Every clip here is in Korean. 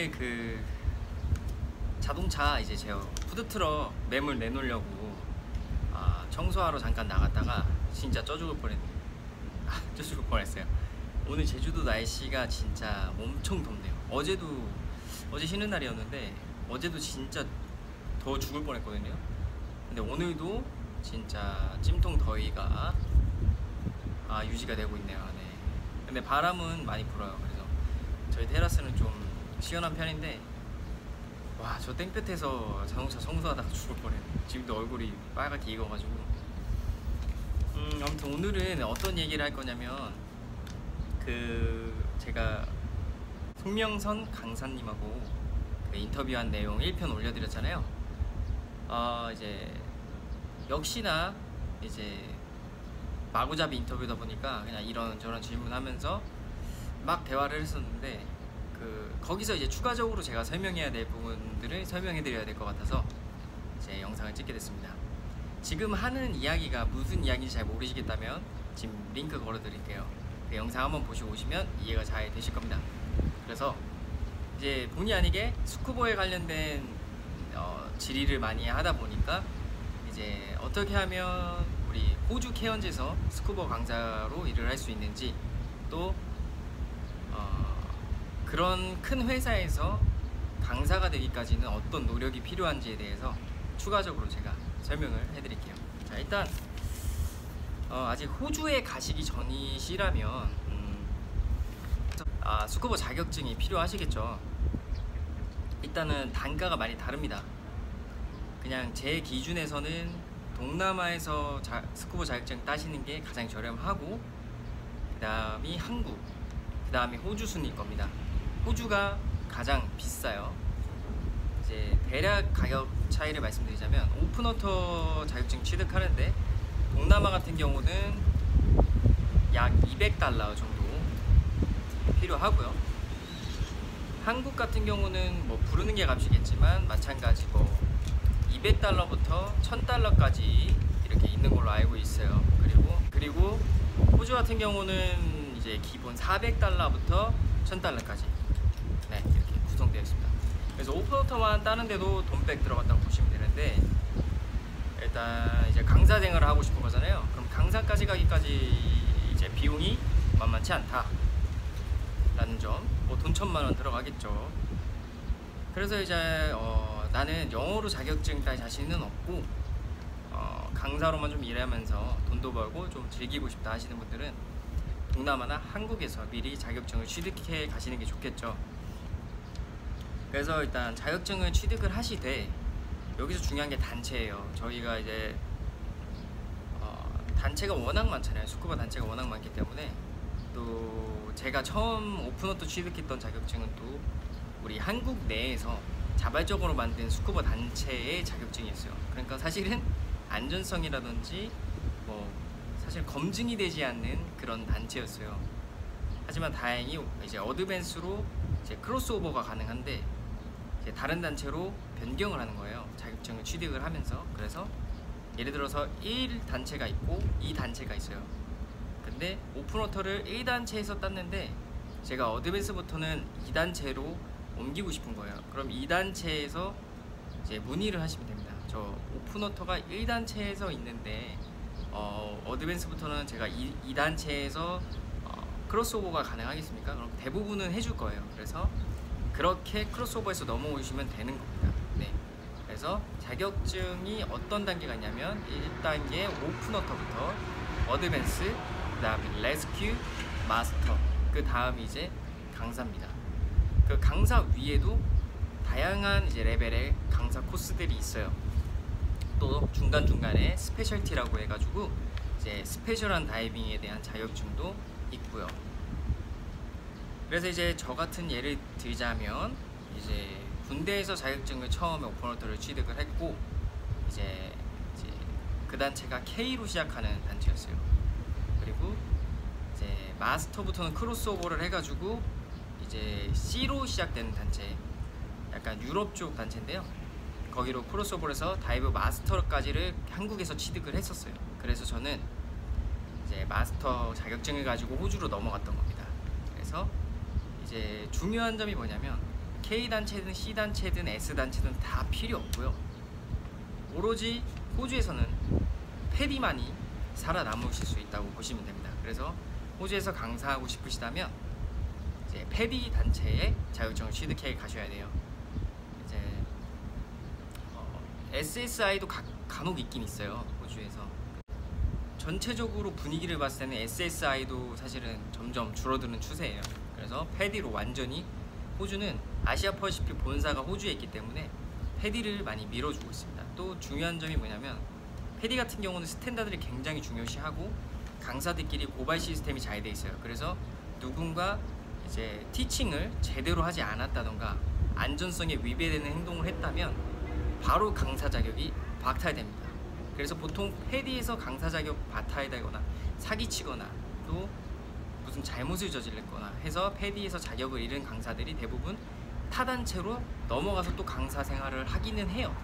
오늘 그 자동차 이제 제 푸드트럭 매물 내놓으려고 청소하러 잠깐 나갔다가 진짜 쪄 죽을 뻔했네요. 쪄 죽을 뻔했어요. 오늘 제주도 날씨가 진짜 엄청 덥네요. 어제 쉬는 날이었는데 어제도 진짜 더워 죽을 뻔했거든요. 근데 오늘도 진짜 찜통 더위가 유지가 되고 있네요. 네. 근데 바람은 많이 불어요. 그래서 저희 테라스는 좀 시원한 편인데 와, 저 땡볕에서 자동차 청소하다가 죽을 뻔했네. 지금도 얼굴이 빨갛게 익어가지고. 아무튼 오늘은 어떤 얘기를 할 거냐면 제가 송명선 강사님하고 인터뷰한 내용 1편 올려드렸잖아요. 이제 역시나 이제 마구잡이 인터뷰다 보니까 그냥 이런저런 질문하면서 막 대화를 했었는데 거기서 이제 추가적으로 제가 설명해야 될 부분들을 설명해 드려야 될 것 같아서 제 영상을 찍게 됐습니다. 지금 하는 이야기가 무슨 이야기인지 잘 모르시겠다면 지금 링크 걸어 드릴게요. 그 영상 한번 보시고 오시면 이해가 잘 되실 겁니다. 그래서 이제 본의 아니게 스쿠버에 관련된 질의를 많이 하다 보니까 이제 어떻게 하면 우리 호주 케언즈에서 스쿠버 강사로 일을 할 수 있는지, 또 그런 큰 회사에서 강사가 되기까지는 어떤 노력이 필요한지에 대해서 추가적으로 제가 설명을 해드릴게요. 자, 일단 아직 호주에 가시기 전이시라면 스쿠버 자격증이 필요하시겠죠. 일단은 단가가 많이 다릅니다. 그냥 제 기준에서는 동남아에서 스쿠버 자격증 따시는 게 가장 저렴하고, 그 다음이 한국, 그 다음이 호주 순일 겁니다. 호주가 가장 비싸요. 이제 대략 가격 차이를 말씀드리자면 오픈워터 자격증 취득하는데 동남아 같은 경우는 약 200달러 정도 필요하고요. 한국 같은 경우는 뭐 부르는 게 값이겠지만 마찬가지고 200달러부터 1000달러까지 이렇게 있는 걸로 알고 있어요. 그리고 호주 같은 경우는 이제 기본 400달러부터 1000달러까지 이렇게 구성되어 있습니다. 그래서 오픈워터만 따는데도 돈백 들어갔다고 보시면 되는데, 일단 이제 강사 생활을 하고 싶은 거잖아요. 그럼 강사까지 가기까지 이제 비용이 만만치 않다 라는 점, 뭐 돈 1000만원 들어가겠죠. 그래서 이제 나는 영어로 자격증 딸 자신은 없고 강사로만 좀 일하면서 돈도 벌고 좀 즐기고 싶다 하시는 분들은 동남아나 한국에서 미리 자격증을 취득해 가시는 게 좋겠죠. 그래서 일단 자격증을 취득을 하시되, 여기서 중요한 게 단체예요. 저희가 이제 단체가 워낙 많잖아요. 스쿠버 단체가 워낙 많기 때문에, 또 제가 처음 오픈워터 취득했던 자격증은 또 우리 한국 내에서 자발적으로 만든 스쿠버 단체의 자격증이었어요. 그러니까 사실은 안전성이라든지 뭐 사실 검증이 되지 않는 그런 단체였어요. 하지만 다행히 이제 어드밴스로 이제 크로스오버가 가능한데 이제 다른 단체로 변경을 하는 거예요. 자격증을 취득을 하면서. 그래서 예를 들어서 1단체가 있고 2단체가 있어요. 근데 오픈워터를 1단체에서 땄는데 제가 어드밴스부터는 2단체로 옮기고 싶은 거예요. 그럼 2단체에서 이제 문의를 하시면 됩니다. 저 오픈워터가 1단체에서 있는데 어드밴스부터는 제가 2단체에서 크로스오버가 가능하겠습니까? 그럼 대부분은 해줄 거예요. 그래서 그렇게 크로스오버에서 넘어오시면 되는 겁니다. 네. 그래서 자격증이 어떤 단계가 있냐면 1단계 오픈워터부터 어드밴스, 그 다음에 레스큐, 마스터, 그 다음이 이제 강사입니다. 그 강사 위에도 다양한 이제 레벨의 강사 코스들이 있어요. 또 중간중간에 스페셜티라고 해가지고 이제 스페셜한 다이빙에 대한 자격증도 있고요. 그래서 이제 저 같은 예를 들자면 이제 군대에서 자격증을 처음에 오픈워터를 취득을 했고, 이제 그 단체가 K로 시작하는 단체였어요. 그리고 이제 마스터부터는 크로스오버를 해가지고 이제 C로 시작되는 단체, 약간 유럽 쪽 단체인데요. 거기로 크로스오버를 해서 다이브 마스터까지를 한국에서 취득을 했었어요. 그래서 저는 이제 마스터 자격증을 가지고 호주로 넘어갔던 겁니다. 그래서 이제 중요한 점이 뭐냐면 K단체든 C단체든 S단체든 다 필요 없고요. 오로지 호주에서는 패디만이 살아남으실 수 있다고 보시면 됩니다. 그래서 호주에서 강사하고 싶으시다면 이제 패디 단체의 자격증을 취득해 가셔야 돼요. 이제 SSI도 간혹 있긴 있어요. 호주에서 전체적으로 분위기를 봤을 때는 SSI도 사실은 점점 줄어드는 추세예요. 그래서 패디로 완전히 호주는 아시아 퍼시픽 본사가 호주에 있기 때문에 패디를 많이 밀어주고 있습니다. 또 중요한 점이 뭐냐면 패디 같은 경우는 스탠다드를 굉장히 중요시하고 강사들끼리 고발 시스템이 잘 돼 있어요. 그래서 누군가 이제 티칭을 제대로 하지 않았다던가 안전성에 위배되는 행동을 했다면 바로 강사 자격이 박탈됩니다. 그래서 보통 패디에서 강사 자격 박탈되거나 사기치거나 또 무슨 잘못을 저질렀거나 해서 패디에서 자격을 잃은 강사들이 대부분 타 단체로 넘어가서 또 강사 생활을 하기는 해요.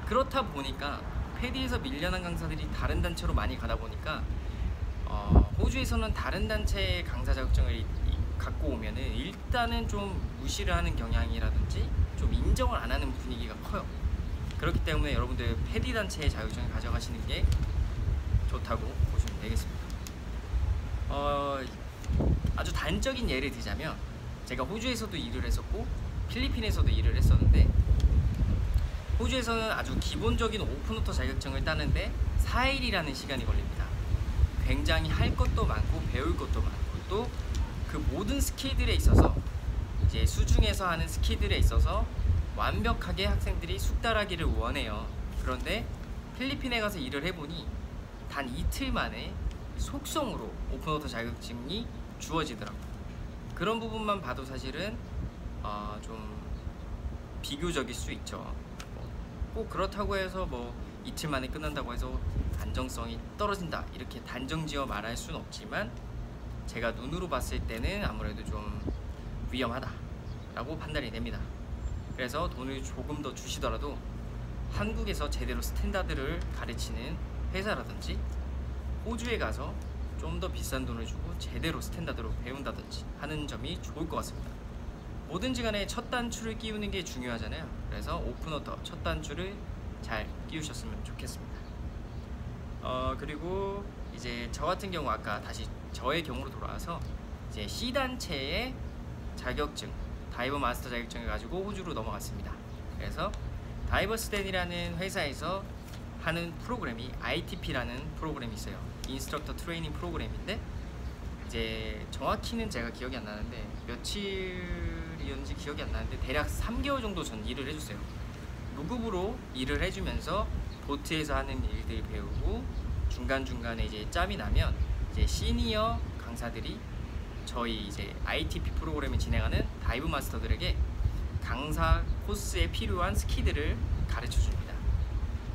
그렇다 보니까 패디에서 밀려난 강사들이 다른 단체로 많이 가다 보니까 호주에서는 다른 단체의 강사 자격증을 갖고 오면은 일단은 좀 무시를 하는 경향이라든지 좀 인정을 안 하는 분위기가 커요. 그렇기 때문에 여러분들 패디 단체의 자격증을 가져가시는 게 좋다고 보시면 되겠습니다. 아주 단적인 예를 들자면 제가 호주에서도 일을 했었고 필리핀에서도 일을 했었는데 호주에서는 아주 기본적인 오픈워터 자격증을 따는데 4일이라는 시간이 걸립니다. 굉장히 할 것도 많고 배울 것도 많고 또 그 모든 스킬들에 있어서 이제 수중에서 하는 스킬들에 있어서 완벽하게 학생들이 숙달하기를 원해요. 그런데 필리핀에 가서 일을 해보니 단 이틀 만에 속성으로 오픈워터 자격증이 주어지더라고요. 그런 부분만 봐도 사실은 좀 비교적일 수 있죠. 꼭 그렇다고 해서 뭐 이틀 만에 끝난다고 해서 안정성이 떨어진다 이렇게 단정지어 말할 수는 없지만 제가 눈으로 봤을 때는 아무래도 좀 위험하다 라고 판단이 됩니다. 그래서 돈을 조금 더 주시더라도 한국에서 제대로 스탠다드를 가르치는 회사라든지 호주에 가서 좀 더 비싼 돈을 주고 제대로 스탠다드로 배운다든지 하는 점이 좋을 것 같습니다. 뭐든지 간에 첫 단추를 끼우는 게 중요하잖아요. 그래서 오픈워터 첫 단추를 잘 끼우셨으면 좋겠습니다. 그리고 이제 저 같은 경우 아까 다시 저의 경우로 돌아와서 이제 C단체의 자격증 다이버 마스터 자격증을 가지고 호주로 넘어갔습니다. 그래서 다이버스댄이라는 회사에서 하는 프로그램이 ITP라는 프로그램이 있어요. 인스트럭터 트레이닝 프로그램인데 이제 정확히는 제가 기억이 안 나는데 며칠이었는지 기억이 안 나는데 대략 3개월 정도 전 일을 해줬어요. 무급으로 일을 해주면서 보트에서 하는 일들 배우고 중간중간에 이제 짬이 나면 이제 시니어 강사들이 저희 이제 ITP 프로그램을 진행하는 다이브 마스터들에게 강사 코스에 필요한 스킬들을 가르쳐 줍니다.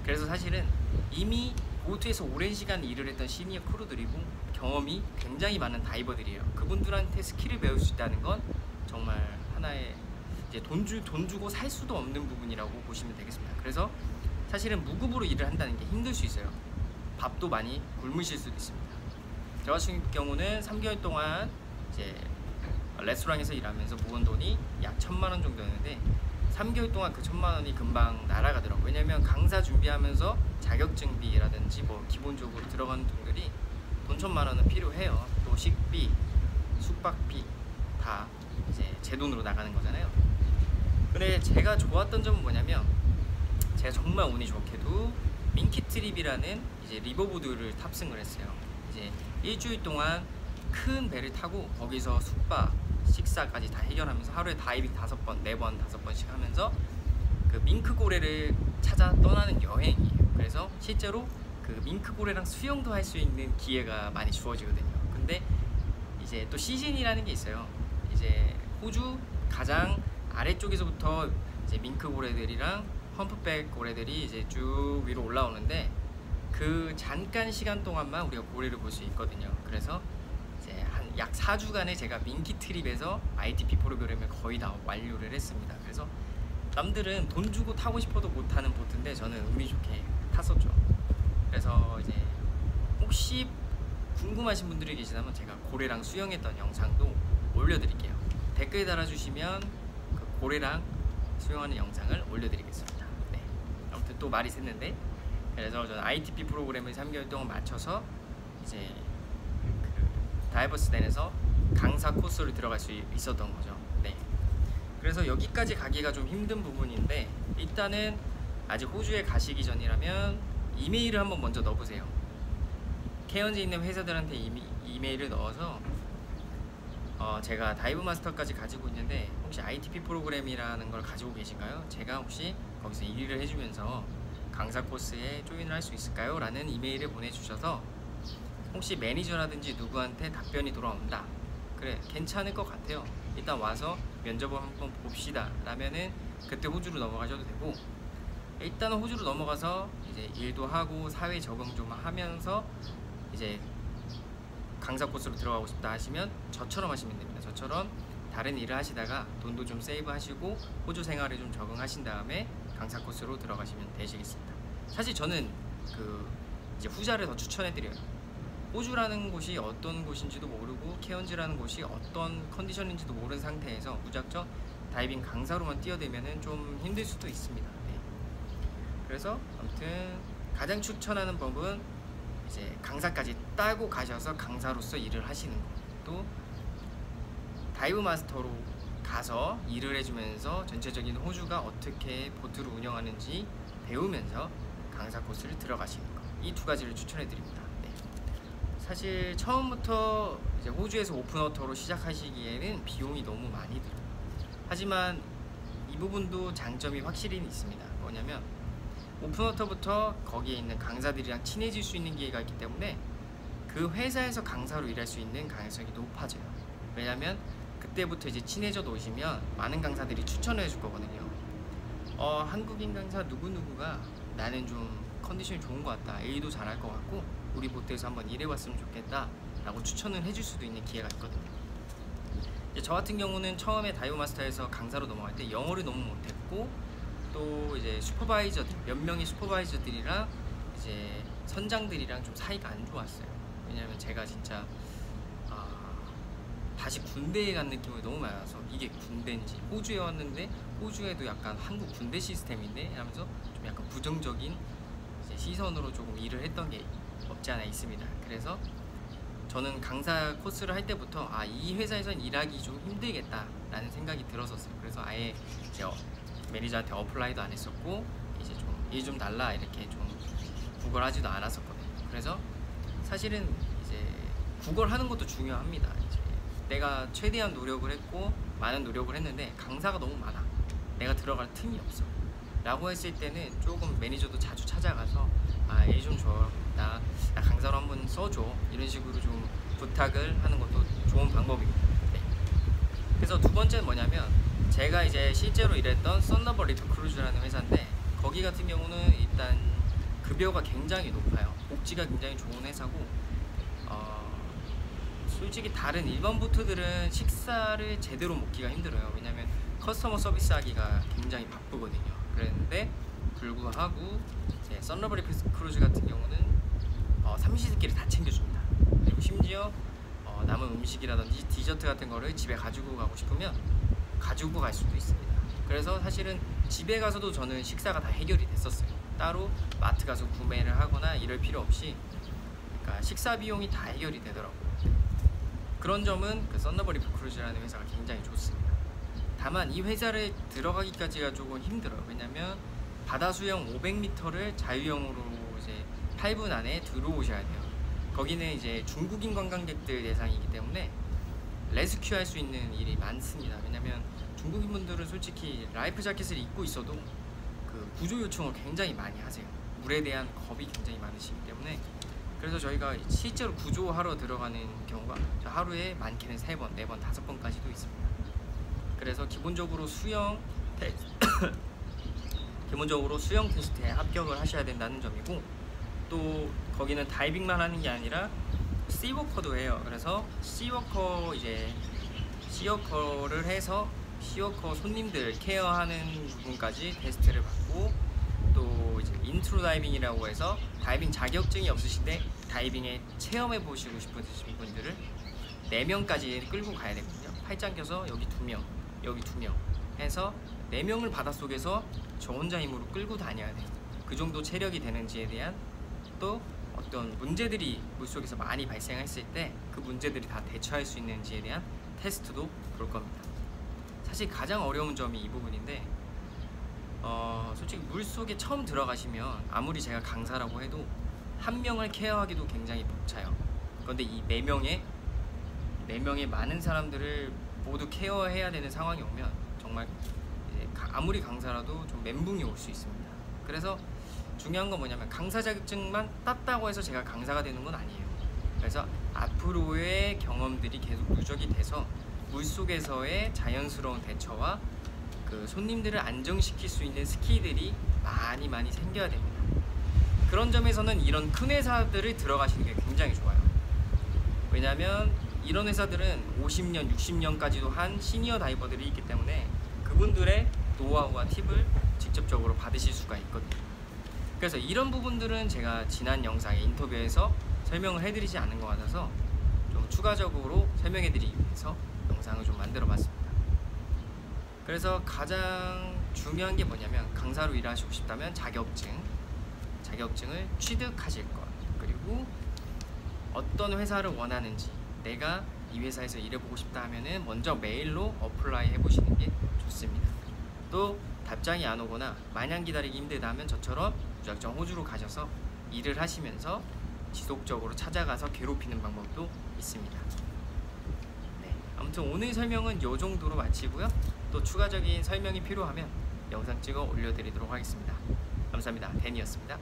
그래서 사실은 이미 보트에서 오랜 시간 일을 했던 시니어 크루들이고 경험이 굉장히 많은 다이버들이에요. 그분들한테 스킬을 배울 수 있다는 건 정말 하나의 이제 돈 주고 살 수도 없는 부분이라고 보시면 되겠습니다. 그래서 사실은 무급으로 일을 한다는 게 힘들 수 있어요. 밥도 많이 굶으실 수도 있습니다. 저 같은 경우는 3개월 동안 이제 레스토랑에서 일하면서 모은 돈이 약 1,000만 원 정도였는데 3개월 동안 그 1,000만 원이 금방 날아가더라고요. 왜냐면 강사 준비하면서 자격증비라든지 뭐 기본적으로 들어가는 돈들이 돈 1,000만 원은 필요해요. 또 식비, 숙박비 다 이제 제 돈으로 나가는 거잖아요. 근데 제가 좋았던 점은 뭐냐면 제가 정말 운이 좋게도 민키 트립이라는 이제 리버보드를 탑승을 했어요. 이제 일주일 동안 큰 배를 타고 거기서 숙박, 식사까지 다 해결하면서 하루에 다이빙 5번, 4번, 5번씩 하면서 그 밍크 고래를 찾아 떠나는 여행이에요. 그래서 실제로 그 밍크 고래랑 수영도 할 수 있는 기회가 많이 주어지거든요. 근데 이제 또 시즌이라는 게 있어요. 이제 호주 가장 아래쪽에서부터 이제 밍크 고래들이랑 험프백 고래들이 이제 쭉 위로 올라오는데 그 잠깐 시간 동안만 우리가 고래를 볼 수 있거든요. 그래서 이제 한 약 4주간에 제가 민키 트립에서 ITP 프로그램을 거의 다 완료를 했습니다. 그래서 남들은 돈 주고 타고 싶어도 못 타는 보트인데 저는 운이 좋게 탔었죠. 그래서 이제 혹시 궁금하신 분들이 계시다면 제가 고래랑 수영했던 영상도 올려드릴게요. 댓글 달아주시면 그 고래랑 수영하는 영상을 올려드리겠습니다. 네. 아무튼 또 말이 샜는데, 그래서 저는 ITP 프로그램을 3개월 동안 맞춰서 이제 그 다이버스단에서 강사 코스로 들어갈 수 있었던 거죠. 네. 그래서 여기까지 가기가 좀 힘든 부분인데, 일단은 아직 호주에 가시기 전이라면 이메일을 한번 먼저 넣어보세요. 케언즈에 있는 회사들한테 이메일을 넣어서 제가 다이브 마스터까지 가지고 있는데 혹시 ITP 프로그램이라는 걸 가지고 계신가요? 제가 혹시 거기서 일을 해주면서 강사 코스에 조인을 할 수 있을까요? 라는 이메일을 보내주셔서 혹시 매니저라든지 누구한테 답변이 돌아온다, 그래 괜찮을 것 같아요, 일단 와서 면접을 한번 봅시다 라면은 그때 호주로 넘어가셔도 되고, 일단은 호주로 넘어가서 이제 일도 하고 사회 적응 좀 하면서 이제 강사 코스로 들어가고 싶다 하시면 저처럼 하시면 됩니다. 저처럼 다른 일을 하시다가 돈도 좀 세이브 하시고 호주 생활에 좀 적응하신 다음에 강사 코스로 들어가시면 되시겠습니다. 사실 저는 그 이제 후자를 더 추천해 드려요. 호주라는 곳이 어떤 곳인지도 모르고 케언즈라는 곳이 어떤 컨디션인지도 모르는 상태에서 무작정 다이빙 강사로만 뛰어들면은 좀 힘들 수도 있습니다. 네. 그래서 아무튼 가장 추천하는 법은 이제 강사까지 따고 가셔서 강사로서 일을 하시는 거, 또 다이브 마스터로 가서 일을 해주면서 전체적인 호주가 어떻게 보트를 운영하는지 배우면서 강사 코스를 들어가시는 거, 이 두 가지를 추천해 드립니다. 네. 사실 처음부터 이제 호주에서 오픈워터로 시작하시기에는 비용이 너무 많이 들어요. 하지만 이 부분도 장점이 확실히 있습니다. 뭐냐면 오픈워터부터 거기에 있는 강사들이랑 친해질 수 있는 기회가 있기 때문에 그 회사에서 강사로 일할 수 있는 가능성이 높아져요. 왜냐면 그때부터 이제 친해져 놓으시면 많은 강사들이 추천을 해줄 거거든요. 한국인 강사 누구누구가 나는 좀 컨디션이 좋은 것 같다, A도 잘할 것 같고 우리 보트에서 한번 일해봤으면 좋겠다 라고 추천을 해줄 수도 있는 기회가 있거든요. 이제 저 같은 경우는 처음에 다이브 마스터에서 강사로 넘어갈 때 영어를 너무 못했고, 또 이제 슈퍼바이저들, 몇 명의 슈퍼바이저들이랑 이제 선장들이랑 좀 사이가 안 좋았어요. 왜냐면 제가 진짜 다시 군대에 간 느낌이 너무 많아서, 이게 군대인지, 호주에 왔는데 호주에도 약간 한국 군대 시스템인데 하면서 좀 약간 부정적인 이제 시선으로 조금 일을 했던 게 없지 않아 있습니다. 그래서 저는 강사 코스를 할 때부터 이 회사에선 일하기 좀 힘들겠다 라는 생각이 들었었어요. 그래서 아예 이제 매니저한테 어플라이도 안 했었고, 이제 좀 일 좀 달라 이렇게 좀 구걸하지도 않았었거든요. 그래서 사실은 이제 구걸하는 것도 중요합니다. 이제 내가 최대한 노력을 했고 많은 노력을 했는데 강사가 너무 많아, 내가 들어갈 틈이 없어 라고 했을 때는 조금 매니저도 자주 찾아가서 일 좀 줘, 나 강사로 한번 써줘, 이런 식으로 좀 부탁을 하는 것도 좋은 방법입니다. 네. 그래서 두 번째는 뭐냐면, 제가 이제 실제로 일했던 썬더버리드 크루즈라는 회사인데, 거기 같은 경우는 일단 급여가 굉장히 높아요. 복지가 굉장히 좋은 회사고, 솔직히 다른 일반 보트들은 식사를 제대로 먹기가 힘들어요. 왜냐면 커스터머 서비스 하기가 굉장히 바쁘거든요. 그랬는데 불구하고 썬더버리드 크루즈 같은 경우는 삼시세끼를 다 챙겨줍니다. 그리고 심지어 남은 음식이라든지 디저트 같은 거를 집에 가지고 가고 싶으면 가지고 갈 수도 있습니다. 그래서 사실은 집에 가서도 저는 식사가 다 해결이 됐었어요. 따로 마트 가서 구매를 하거나 이럴 필요 없이, 그러니까 식사 비용이 다 해결이 되더라고요. 그런 점은 그 썬더버리드 크루즈라는 회사가 굉장히 좋습니다. 다만 이 회사를 들어가기까지가 조금 힘들어요. 왜냐면 바다 수영 500m를 자유형으로 이제 8분 안에 들어오셔야 돼요. 거기는 이제 중국인 관광객들 대상이기 때문에 레스큐 할 수 있는 일이 많습니다. 왜냐면 중국인 분들은 솔직히 라이프 자켓을 입고 있어도 그 구조 요청을 굉장히 많이 하세요. 물에 대한 겁이 굉장히 많으시기 때문에. 그래서 저희가 실제로 구조하러 들어가는 경우가 하루에 많게는 3번, 4번, 5번까지도 있습니다. 그래서 기본적으로 수영 테스트에 합격을 하셔야 된다는 점이고, 또 거기는 다이빙만 하는 게 아니라 씨워커도 해요. 그래서 씨워커를 해서 씨워커 손님들 케어하는 부분까지 테스트를 받고, 또 이제 인트로 다이빙이라고 해서 다이빙 자격증이 없으신데 다이빙에 체험해 보시고 싶으신 분들을 4명까지 끌고 가야 되거든요. 팔짱 껴서 여기 2명, 여기 2명 해서 4명을 바닷속에서 저 혼자 힘으로 끌고 다녀야 돼요. 그 정도 체력이 되는지에 대한, 또 어떤 문제들이 물속에서 많이 발생했을 때 그 문제들이 다 대처할 수 있는지에 대한 테스트도 볼 겁니다. 사실 가장 어려운 점이 이 부분인데, 솔직히 물속에 처음 들어가시면 아무리 제가 강사라고 해도 한 명을 케어하기도 굉장히 벅차요. 그런데 이 4명의 많은 사람들을 모두 케어해야 되는 상황이 오면 정말 이제 아무리 강사라도 좀 멘붕이 올 수 있습니다. 그래서 중요한 건 뭐냐면, 강사 자격증만 땄다고 해서 제가 강사가 되는 건 아니에요. 그래서 앞으로의 경험들이 계속 누적이 돼서 물속에서의 자연스러운 대처와 그 손님들을 안정시킬 수 있는 스킬들이 많이 생겨야 됩니다. 그런 점에서는 이런 큰 회사들을 들어가시는 게 굉장히 좋아요. 왜냐하면 이런 회사들은 50년, 60년까지도 한 시니어 다이버들이 있기 때문에 그분들의 노하우와 팁을 직접적으로 받으실 수가 있거든요. 그래서 이런 부분들은 제가 지난 영상의 인터뷰에서 설명을 해드리지 않은 것 같아서 좀 추가적으로 설명해드리기 위해서 영상을 좀 만들어 봤습니다. 그래서 가장 중요한 게 뭐냐면, 강사로 일하시고 싶다면 자격증을 취득하실 것, 그리고 어떤 회사를 원하는지, 내가 이 회사에서 일해보고 싶다 하면은 먼저 메일로 어플라이 해보시는 게 좋습니다. 또 답장이 안 오거나 마냥 기다리기 힘들다 하면 저처럼 무작정 호주로 가셔서 일을 하시면서 지속적으로 찾아가서 괴롭히는 방법도 있습니다. 네, 아무튼 오늘 설명은 이 정도로 마치고요. 또 추가적인 설명이 필요하면 영상 찍어 올려드리도록 하겠습니다. 감사합니다. 댄이었습니다.